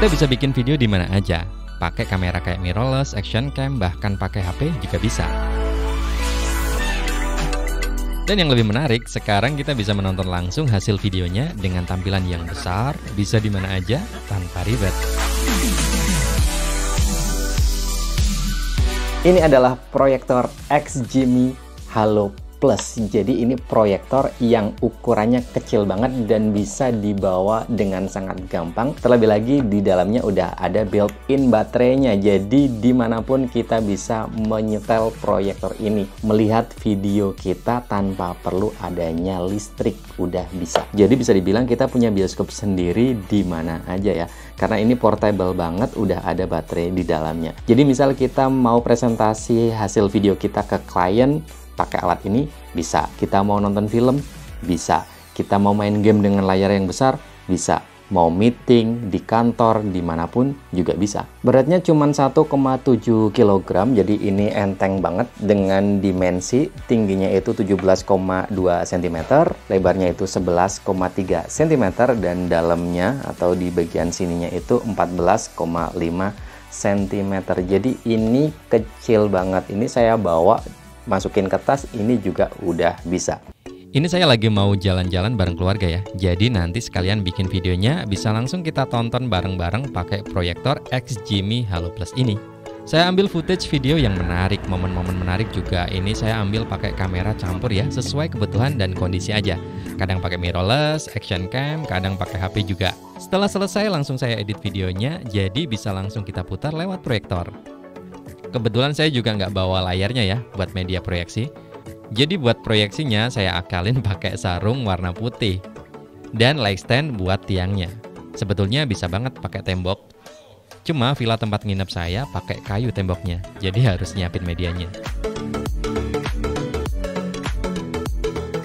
Kita bisa bikin video di mana aja, pakai kamera kayak mirrorless, action cam, bahkan pakai HP juga bisa. Dan yang lebih menarik, sekarang kita bisa menonton langsung hasil videonya dengan tampilan yang besar, bisa di mana aja, tanpa ribet. Ini adalah proyektor XGIMI Halo Plus. Jadi ini proyektor yang ukurannya kecil banget dan bisa dibawa dengan sangat gampang. Terlebih lagi di dalamnya udah ada built-in baterainya. Jadi dimanapun kita bisa menyetel proyektor ini, melihat video kita tanpa perlu adanya listrik, udah bisa. Jadi bisa dibilang kita punya bioskop sendiri di mana aja ya. Karena ini portable banget, udah ada baterai di dalamnya. Jadi misal kita mau presentasi hasil video kita ke klien, pakai alat ini bisa. Kita mau nonton film bisa. Kita mau main game dengan layar yang besar bisa. Mau meeting di kantor dimanapun juga bisa. Beratnya cuma 1,7 kg, jadi ini enteng banget dengan dimensi tingginya itu 17,2 cm, lebarnya itu 11,3 cm, dan dalamnya atau di bagian sininya itu 14,5 cm. Jadi ini kecil banget. Ini saya bawa masukin ke tas, ini juga udah bisa. Ini saya lagi mau jalan-jalan bareng keluarga ya. Jadi nanti sekalian bikin videonya bisa langsung kita tonton bareng-bareng pakai proyektor XGIMI Halo Plus ini. Saya ambil footage video yang menarik, momen-momen menarik juga. Ini saya ambil pakai kamera campur ya, sesuai kebutuhan dan kondisi aja. Kadang pakai mirrorless, action cam, kadang pakai HP juga. Setelah selesai langsung saya edit videonya, jadi bisa langsung kita putar lewat proyektor. Kebetulan saya juga nggak bawa layarnya ya buat media proyeksi. Jadi buat proyeksinya saya akalin pakai sarung warna putih. Dan light stand buat tiangnya. Sebetulnya bisa banget pakai tembok. Cuma villa tempat nginep saya pakai kayu temboknya. Jadi harus nyiapin medianya.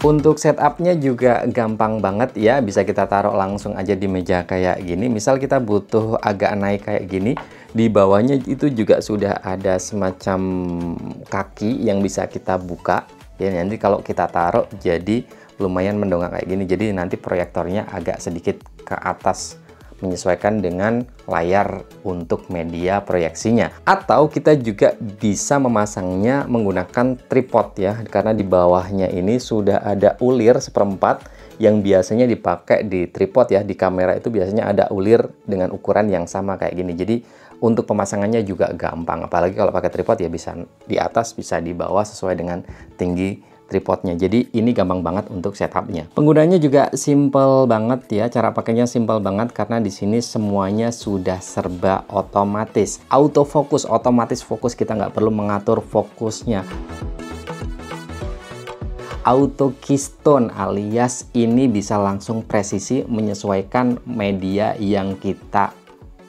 Untuk setupnya juga gampang banget ya, bisa kita taruh langsung aja di meja kayak gini. Misal kita butuh agak naik kayak gini, di bawahnya itu juga sudah ada semacam kaki yang bisa kita buka. Ya, nanti kalau kita taruh jadi lumayan mendongak kayak gini. Jadi nanti proyektornya agak sedikit ke atas, menyesuaikan dengan layar untuk media proyeksinya. Atau kita juga bisa memasangnya menggunakan tripod ya, karena di bawahnya ini sudah ada ulir seperempat yang biasanya dipakai di tripod ya. Di kamera itu biasanya ada ulir dengan ukuran yang sama kayak gini. Jadi untuk pemasangannya juga gampang, apalagi kalau pakai tripod ya bisa di atas, bisa di bawah sesuai dengan tinggi tripodnya. Jadi ini gampang banget untuk setupnya. Penggunanya juga simple banget ya, cara pakainya simple banget karena di sini semuanya sudah serba otomatis. Autofocus, otomatis fokus, kita nggak perlu mengatur fokusnya. Auto keystone alias ini bisa langsung presisi menyesuaikan media yang kita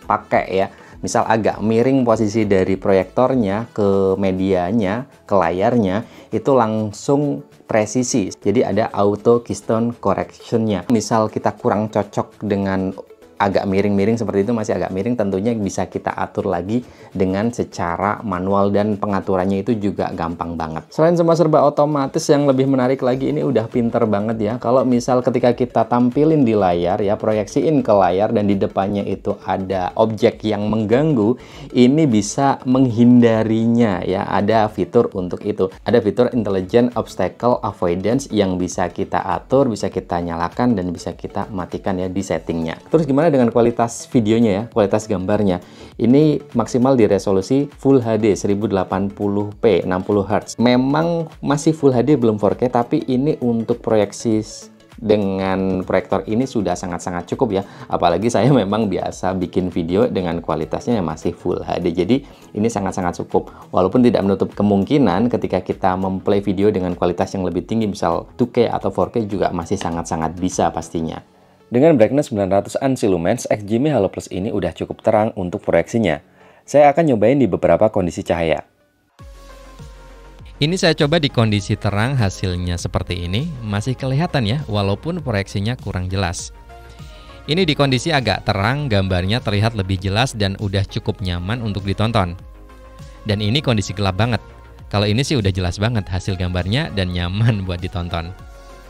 pakai ya. Misal agak miring posisi dari proyektornya ke medianya, ke layarnya, itu langsung presisi. Jadi ada auto keystone correction-nya. Misal kita kurang cocok dengan agak miring-miring seperti itu, masih agak miring, tentunya bisa kita atur lagi dengan secara manual dan pengaturannya itu juga gampang banget. Selain semua serba otomatis, yang lebih menarik lagi ini udah pinter banget ya. Kalau misal ketika kita tampilin di layar ya, proyeksiin ke layar dan di depannya itu ada objek yang mengganggu, ini bisa menghindarinya ya. Ada fitur untuk itu. Ada fitur Intelligent Obstacle Avoidance yang bisa kita atur, bisa kita nyalakan dan bisa kita matikan ya di settingnya. Terus gimana dengan kualitas videonya ya, kualitas gambarnya? Ini maksimal di resolusi Full HD 1080p 60 Hz. Memang masih Full HD, belum 4K, tapi ini untuk proyeksi dengan proyektor ini sudah sangat-sangat cukup ya. Apalagi saya memang biasa bikin video dengan kualitasnya yang masih Full HD. Jadi ini sangat-sangat cukup. Walaupun tidak menutup kemungkinan ketika kita memplay video dengan kualitas yang lebih tinggi, misal 2K atau 4K juga masih sangat-sangat bisa pastinya. Dengan brightness 900an lumens, XGIMI Halo Plus ini udah cukup terang untuk proyeksinya. Saya akan nyobain di beberapa kondisi cahaya. Ini saya coba di kondisi terang, hasilnya seperti ini. Masih kelihatan ya, walaupun proyeksinya kurang jelas. Ini di kondisi agak terang, gambarnya terlihat lebih jelas dan udah cukup nyaman untuk ditonton. Dan ini kondisi gelap banget. Kalau ini sih udah jelas banget hasil gambarnya dan nyaman buat ditonton.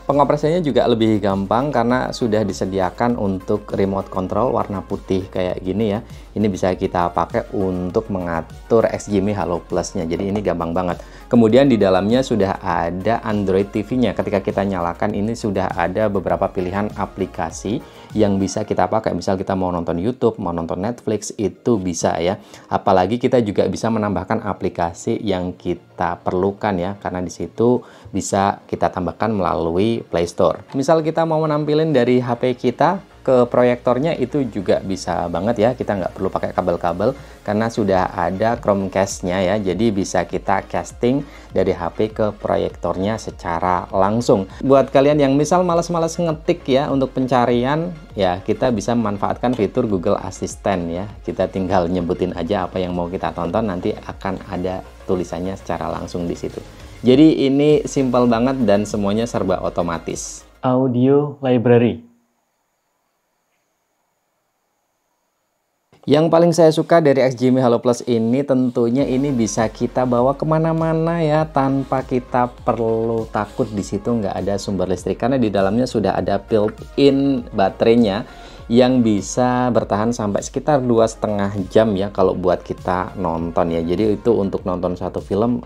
Pengoperasiannya juga lebih gampang karena sudah disediakan untuk remote control warna putih kayak gini ya. Ini bisa kita pakai untuk mengatur XGMI Halo Plus-nya. Jadi ini gampang banget. Kemudian di dalamnya sudah ada Android TV-nya. Ketika kita nyalakan ini sudah ada beberapa pilihan aplikasi yang bisa kita pakai. Misal kita mau nonton YouTube, mau nonton Netflix, itu bisa ya. Apalagi kita juga bisa menambahkan aplikasi yang kita perlukan ya, karena di situ bisa kita tambahkan melalui Play Store. Misal kita mau menampilin dari HP kita ke proyektornya, itu juga bisa banget ya. Kita nggak perlu pakai kabel-kabel karena sudah ada Chromecast-nya ya. Jadi bisa kita casting dari HP ke proyektornya secara langsung. Buat kalian yang misal malas-malas ngetik ya untuk pencarian, ya kita bisa memanfaatkan fitur Google Assistant ya. Kita tinggal nyebutin aja apa yang mau kita tonton, nanti akan ada tulisannya secara langsung di situ. Jadi ini simple banget dan semuanya serba otomatis. Audio library. Yang paling saya suka dari XGMI Halo Plus ini tentunya ini bisa kita bawa kemana-mana ya, tanpa kita perlu takut di situ nggak ada sumber listrik, karena di dalamnya sudah ada built-in baterainya yang bisa bertahan sampai sekitar 2,5 jam ya kalau buat kita nonton ya. Jadi itu untuk nonton satu film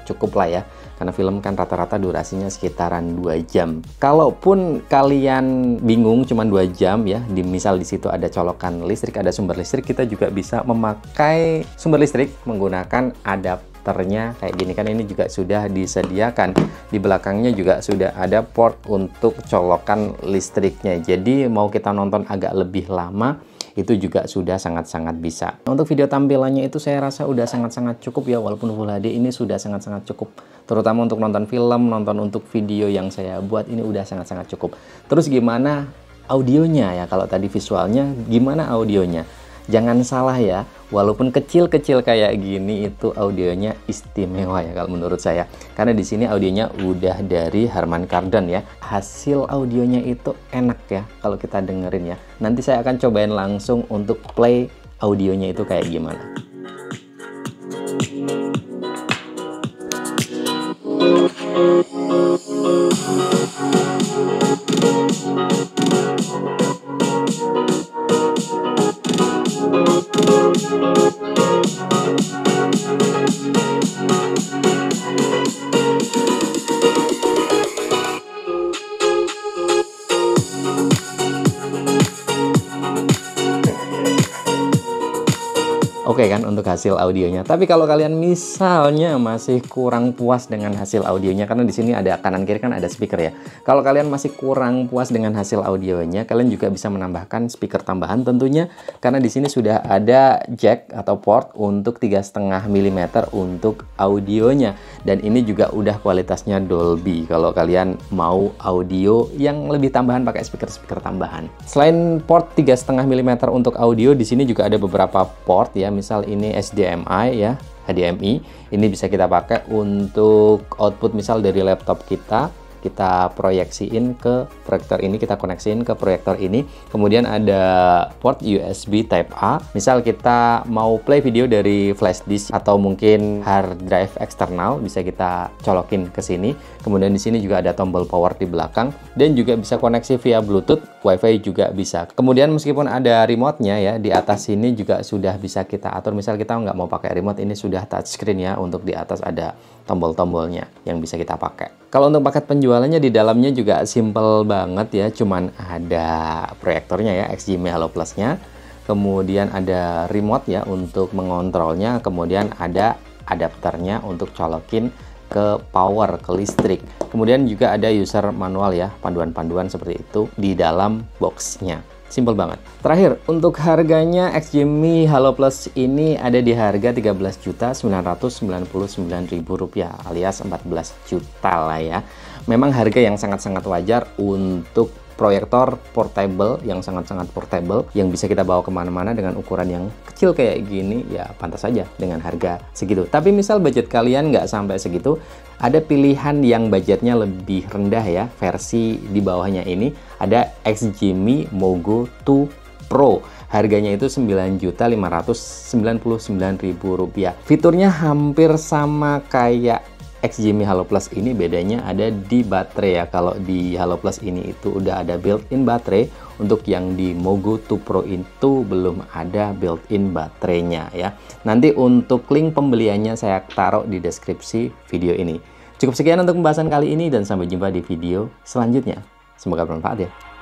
cukup lah ya, karena film kan rata-rata durasinya sekitaran 2 jam. Kalaupun kalian bingung cuma 2 jam ya, misal di situ ada colokan listrik, ada sumber listrik, kita juga bisa memakai sumber listrik menggunakan adapternya kayak gini kan. Ini juga sudah disediakan. Di belakangnya juga sudah ada port untuk colokan listriknya. Jadi mau kita nonton agak lebih lama, itu juga sudah sangat-sangat bisa. Untuk video tampilannya itu saya rasa udah sangat-sangat cukup ya, walaupun Full HD ini sudah sangat-sangat cukup. Terutama untuk nonton film, nonton untuk video yang saya buat ini udah sangat-sangat cukup. Terus gimana audionya ya? Kalau tadi visualnya, gimana audionya? Jangan salah ya, walaupun kecil-kecil kayak gini itu audionya istimewa ya kalau menurut saya. Karena di sini audionya udah dari Harman Kardon ya. Hasil audionya itu enak ya kalau kita dengerin ya. Nanti saya akan cobain langsung untuk play audionya itu kayak gimana. Oke kan untuk hasil audionya. Tapi kalau kalian misalnya masih kurang puas dengan hasil audionya, karena di sini ada kanan kiri kan ada speaker ya. Kalau kalian masih kurang puas dengan hasil audionya, kalian juga bisa menambahkan speaker tambahan tentunya, karena di sini sudah ada jack atau port untuk 3,5 mm untuk audionya. Dan ini juga udah kualitasnya Dolby kalau kalian mau audio yang lebih tambahan pakai speaker tambahan. Selain port 3,5 mm untuk audio, di sini juga ada beberapa port ya. Misal ini HDMI ya, HDMI. Ini bisa kita pakai untuk output misal dari laptop kita proyeksiin ke proyektor ini, kita koneksiin ke proyektor ini. Kemudian ada port USB Type A. Misal kita mau play video dari flash disk atau mungkin hard drive eksternal, bisa kita colokin ke sini. Kemudian di sini juga ada tombol power di belakang dan juga bisa koneksi via Bluetooth, WiFi juga bisa. Kemudian meskipun ada remote-nya ya, di atas sini juga sudah bisa kita atur. Misal kita nggak mau pakai remote, ini sudah touchscreen ya, untuk di atas ada tombol-tombolnya yang bisa kita pakai. Kalau untuk paket penjualannya di dalamnya juga simple banget ya, cuman ada proyektornya ya, XGMI Halo Plus-nya. Kemudian ada remote ya untuk mengontrolnya, kemudian ada adapternya untuk colokin ke power, ke listrik. Kemudian juga ada user manual ya, panduan-panduan seperti itu di dalam boxnya. Simple banget. Terakhir, untuk harganya XGMI Halo Plus ini ada di harga Rp13.999.000 alias 14 juta lah ya. Memang harga yang sangat-sangat wajar untuk proyektor portable yang sangat-sangat portable yang bisa kita bawa kemana-mana dengan ukuran yang kecil kayak gini, ya pantas saja dengan harga segitu. Tapi misal budget kalian nggak sampai segitu, ada pilihan yang budgetnya lebih rendah ya, versi di bawahnya ini ada XGMI Mogo 2 Pro. Harganya itu Rp9.599.000. Fiturnya hampir sama kayak XGMI Halo Plus ini bedanya ada di baterai ya. Kalau di Halo Plus ini itu udah ada built-in baterai, untuk yang di Mogo 2 Pro itu belum ada built-in baterainya ya. Nanti untuk link pembeliannya saya taruh di deskripsi video ini. Cukup sekian untuk pembahasan kali ini dan sampai jumpa di video selanjutnya. Semoga bermanfaat ya.